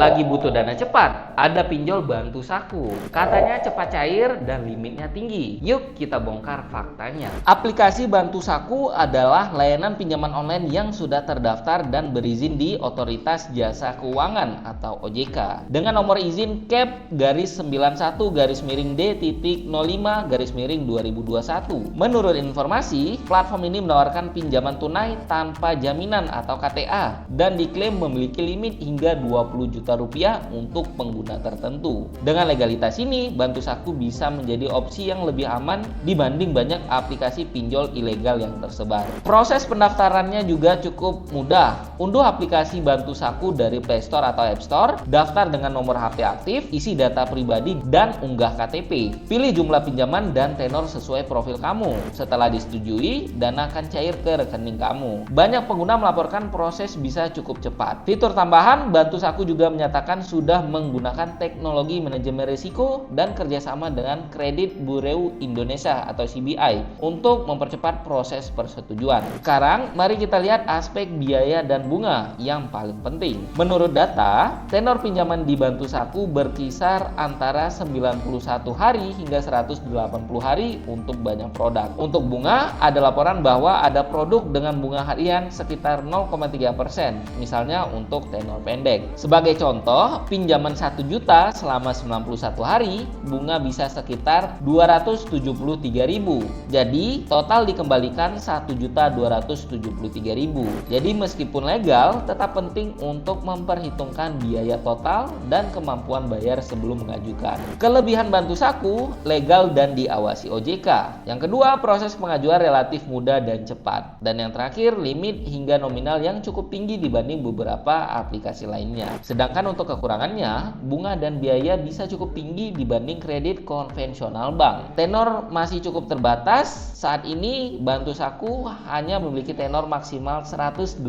Lagi butuh dana cepat? Ada pinjol Bantu Saku. Katanya cepat cair dan limitnya tinggi. Yuk kita bongkar faktanya. Aplikasi Bantu Saku adalah layanan pinjaman online yang sudah terdaftar dan berizin di Otoritas Jasa Keuangan atau OJK dengan nomor izin CAP-91-D.05-2021. Menurut informasi, platform ini menawarkan pinjaman tunai tanpa jaminan atau KTA dan diklaim memiliki limit hingga 20 juta rupiah untuk pengguna tertentu. Dengan legalitas ini, Bantu Saku bisa menjadi opsi yang lebih aman dibanding banyak aplikasi pinjol ilegal yang tersebar. Proses pendaftarannya juga cukup mudah. Unduh aplikasi Bantu Saku dari Play Store atau App Store, daftar dengan nomor HP aktif, isi data pribadi, dan unggah KTP. Pilih jumlah pinjaman dan tenor sesuai profil kamu. Setelah disetujui, dana akan cair ke rekening kamu. Banyak pengguna melaporkan proses bisa cukup cepat. Fitur tambahan, Bantu Saku juga menyatakan sudah menggunakan teknologi manajemen risiko dan kerjasama dengan Kredit Bureau Indonesia atau CBI untuk mempercepat proses persetujuan. Sekarang, mari kita lihat aspek biaya dan bunga yang paling penting. Menurut data, tenor pinjaman di Bantu Saku berkisar antara 91 hari hingga 180 hari untuk banyak produk. Untuk bunga, ada laporan bahwa ada produk dengan bunga harian sekitar 0,3%, misalnya untuk tenor pendek. Sebagai contoh, pinjaman 1 juta selama 91 hari, bunga bisa sekitar 273.000. Jadi, total dikembalikan 1.273.000. Jadi, meskipun legal, tetap penting untuk memperhitungkan biaya total dan kemampuan bayar sebelum mengajukan. Kelebihan Bantu Saku, legal dan diawasi OJK. Yang kedua, proses pengajuan relatif mudah dan cepat. Dan yang terakhir, limit hingga nominal yang cukup tinggi dibanding beberapa aplikasi lainnya. Sedangkan untuk kekurangannya, bunga dan biaya bisa cukup tinggi dibanding kredit konvensional bank. Tenor masih cukup terbatas. Saat ini Bantu Saku hanya memiliki tenor maksimal 180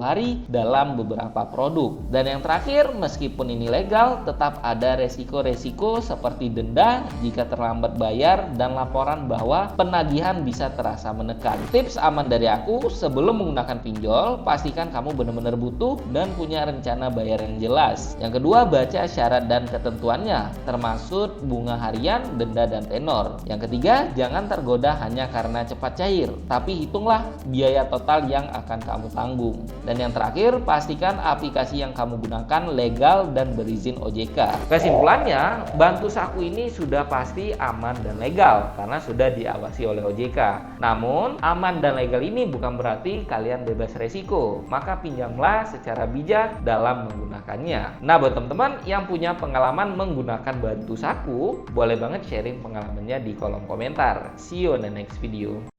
hari dalam beberapa produk. Dan yang terakhir, meskipun ini legal, tetap ada resiko-resiko seperti denda jika terlambat bayar dan laporan bahwa penagihan bisa terasa menekan. Tips aman dari aku, sebelum menggunakan pinjol, pastikan kamu benar-benar butuh dan punya rencana bayar yang jelas. Yang kedua, baca syarat dan ketentuannya, termasuk bunga harian, denda, dan tenor. Yang ketiga, jangan tergoda hanya karena cepat cair, tapi hitunglah biaya total yang akan kamu tanggung. Dan yang terakhir, pastikan aplikasi yang kamu gunakan legal dan berizin OJK. Kesimpulannya, Bantu Saku ini sudah pasti aman dan legal karena sudah diawasi oleh OJK. Namun, aman dan legal ini bukan berarti kalian bebas resiko. Maka pinjamlah secara bijak dalam menggunakannya. Nah, buat teman-teman yang punya pengalaman menggunakan Bantu Saku, boleh banget sharing pengalamannya di kolom komentar. See you on the next video.